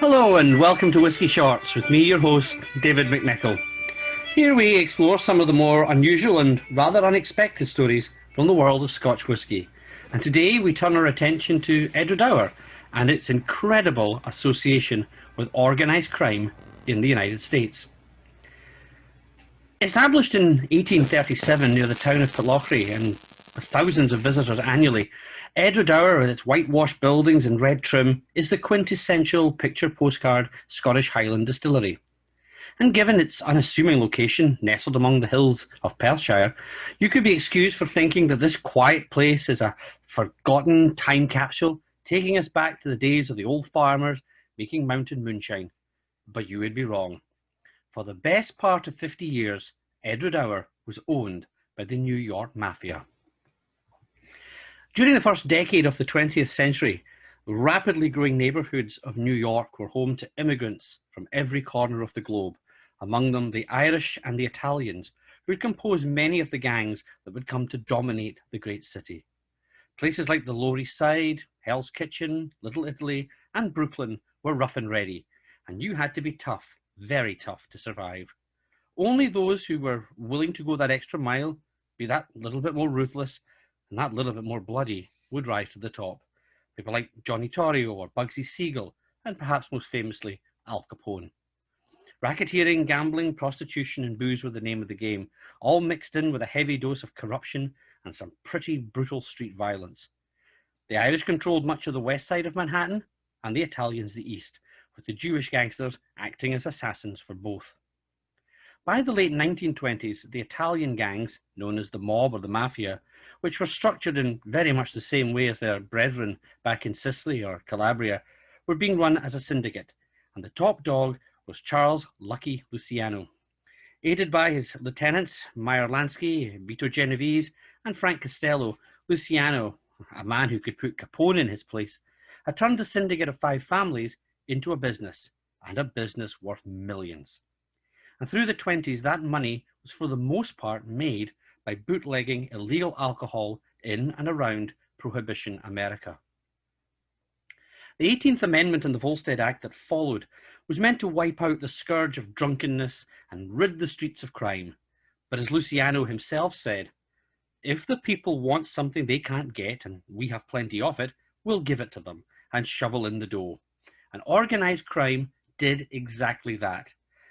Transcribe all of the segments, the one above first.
Hello and welcome to Whisky Shorts with me, your host, David McNichol. Here we explore some of the more unusual and rather unexpected stories from the world of Scotch whisky. And today we turn our attention to Edradour and its incredible association with organised crime in the United States. Established in 1837 near the town of Pitlochry and with thousands of visitors annually, Edradour, with its whitewashed buildings and red trim, is the quintessential picture postcard Scottish Highland distillery. And given its unassuming location, nestled among the hills of Perthshire, you could be excused for thinking that this quiet place is a forgotten time capsule, taking us back to the days of the old farmers making mountain moonshine. But you would be wrong. For the best part of 50 years, Edradour was owned by the New York Mafia. During the first decade of the 20th century, rapidly growing neighbourhoods of New York were home to immigrants from every corner of the globe, among them the Irish and the Italians, who would compose many of the gangs that would come to dominate the great city. Places like the Lower East Side, Hell's Kitchen, Little Italy, and Brooklyn were rough and ready, and you had to be tough, very tough, to survive. Only those who were willing to go that extra mile, be that little bit more ruthless, and that little bit more bloody, would rise to the top. People like Johnny Torrio or Bugsy Siegel, and perhaps most famously, Al Capone. Racketeering, gambling, prostitution, and booze were the name of the game, all mixed in with a heavy dose of corruption and some pretty brutal street violence. The Irish controlled much of the west side of Manhattan, and the Italians the east, with the Jewish gangsters acting as assassins for both. By the late 1920s, the Italian gangs, known as the mob or the mafia, which were structured in very much the same way as their brethren back in Sicily or Calabria, were being run as a syndicate, and the top dog was Charles Lucky Luciano. Aided by his lieutenants, Meyer Lansky, Vito Genovese, and Frank Costello, Luciano, a man who could put Capone in his place, had turned the syndicate of 5 families into a business, and a business worth millions. And through the 20s, that money was for the most part made by bootlegging illegal alcohol in and around Prohibition America. The 18th Amendment in the Volstead Act that followed was meant to wipe out the scourge of drunkenness and rid the streets of crime. But as Luciano himself said, if the people want something they can't get, and we have plenty of it, we'll give it to them and shovel in the dough. And organised crime did exactly that.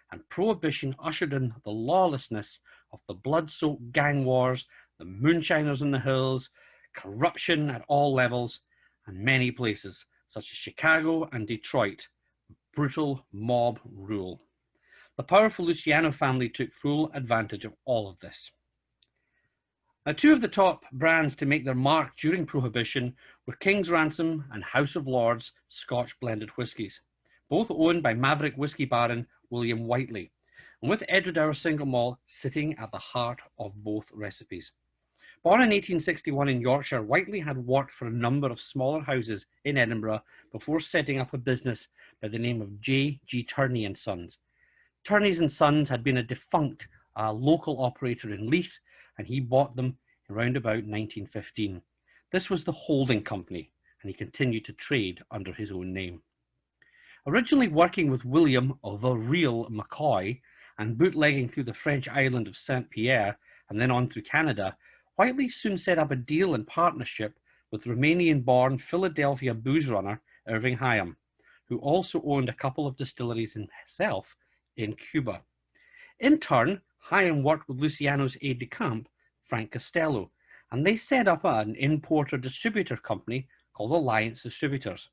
And Prohibition ushered in the lawlessness of the blood-soaked gang wars, the moonshiners in the hills, corruption at all levels, and many places, such as Chicago and Detroit, brutal mob rule. The powerful Luciano family took full advantage of all of this. Now, 2 of the top brands to make their mark during Prohibition were King's Ransom and House of Lords Scotch blended whiskies, both owned by maverick whiskey baron William Whiteley, and with Edradour single malt sitting at the heart of both recipes. Born in 1861 in Yorkshire, Whiteley had worked for a number of smaller houses in Edinburgh before setting up a business by the name of J. G. Turney and Sons. Turney's and Sons had been a defunct local operator in Leith, and he bought them around about 1915. This was the holding company, and he continued to trade under his own name. Originally working with William, the real McCoy, and bootlegging through the French island of Saint-Pierre and then on through Canada, Whiteley soon set up a deal and partnership with Romanian-born Philadelphia booze runner Irving Hyam, who also owned a couple of distilleries himself in Cuba. In turn, Hyam worked with Luciano's aide-de-camp, Frank Costello, and they set up an importer-distributor company called Alliance Distributors.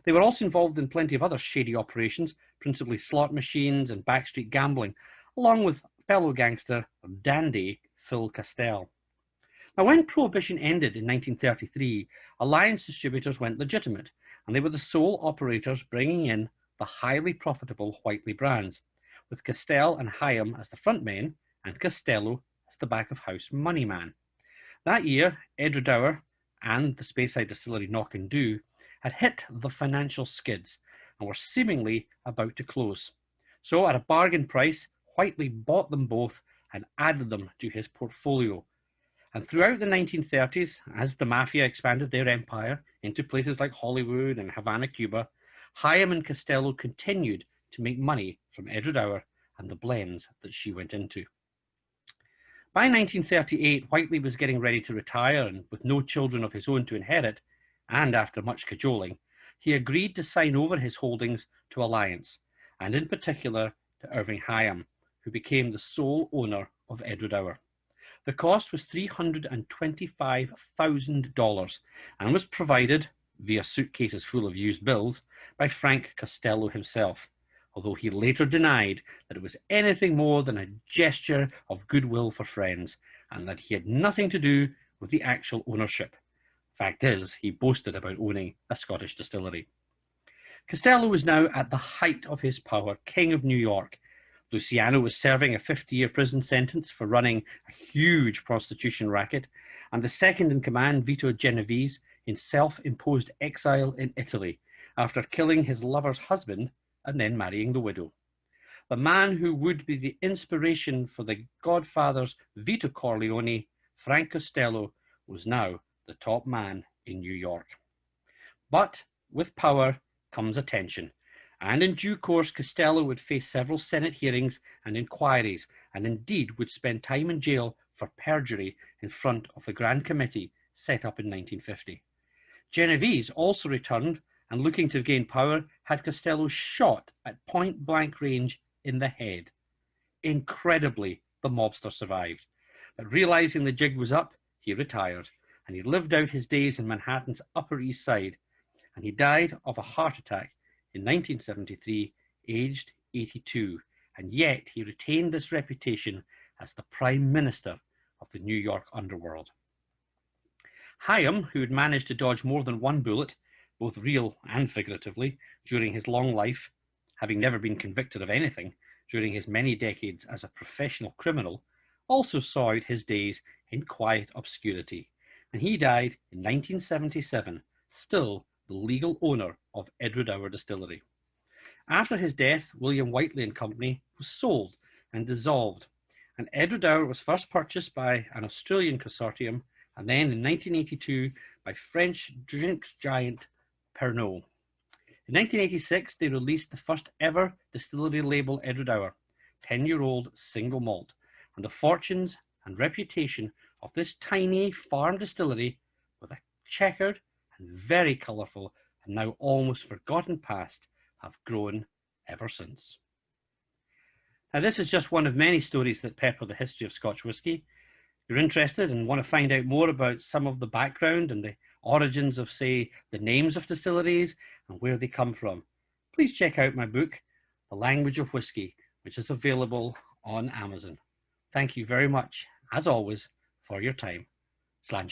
They were also involved in plenty of other shady operations, principally slot machines and backstreet gambling, along with fellow gangster dandy Phil Castell. Now, when Prohibition ended in 1933, Alliance Distributors went legitimate, and they were the sole operators bringing in the highly profitable Whiteley brands, with Castell and Hyam as the front men and Costello as the back-of-house money man. That year, Edradour and the Speyside Distillery Knockandoo had hit the financial skids and were seemingly about to close. So at a bargain price, Whiteley bought them both and added them to his portfolio. And throughout the 1930s, as the Mafia expanded their empire into places like Hollywood and Havana, Cuba, Hyam and Costello continued to make money from Edradour and the blends that she went into. By 1938, Whiteley was getting ready to retire, and with no children of his own to inherit, and after much cajoling, he agreed to sign over his holdings to Alliance, and in particular to Irving Hyam, who became the sole owner of Edradour. The cost was $325,000 and was provided, via suitcases full of used bills, by Frank Costello himself, although he later denied that it was anything more than a gesture of goodwill for friends, and that he had nothing to do with the actual ownership. Fact is, he boasted about owning a Scottish distillery. Costello was now at the height of his power, King of New York. Luciano was serving a 50-year prison sentence for running a huge prostitution racket, and the second in command vetoed Genovese in self-imposed exile in Italy after killing his lover's husband and then marrying the widow. The man who would be the inspiration for the Godfather's Vito Corleone, Frank Costello, was now the top man in New York. But with power comes attention, and in due course Costello would face several Senate hearings and inquiries, and indeed would spend time in jail for perjury in front of the Grand Committee set up in 1950. Genovese also returned, and looking to gain power, had Costello shot at point-blank range in the head. Incredibly, the mobster survived, but realizing the jig was up, he retired, and he lived out his days in Manhattan's Upper East Side, and he died of a heart attack in 1973, aged 82, and yet he retained this reputation as the Prime Minister of the New York underworld. Hyam, who had managed to dodge more than one bullet, both real and figuratively, during his long life, having never been convicted of anything during his many decades as a professional criminal, also saw out his days in quiet obscurity, and he died in 1977, still the legal owner of Edradour Distillery. After his death, William Whiteley and Company was sold and dissolved, and Edradour was first purchased by an Australian consortium, and then in 1982 by French drinks giant Pernod. In 1986, they released the first ever distillery label Edradour, 10-year-old single malt, and the fortunes and reputation of this tiny farm distillery, with a checkered and very colourful and now almost forgotten past, have grown ever since. Now, this is just one of many stories that pepper the history of Scotch whisky. If you're interested and want to find out more about some of the background and the origins of, say, the names of distilleries and where they come from, please check out my book, The Language of Whisky, which is available on Amazon. Thank you very much, as always, for your time. Slán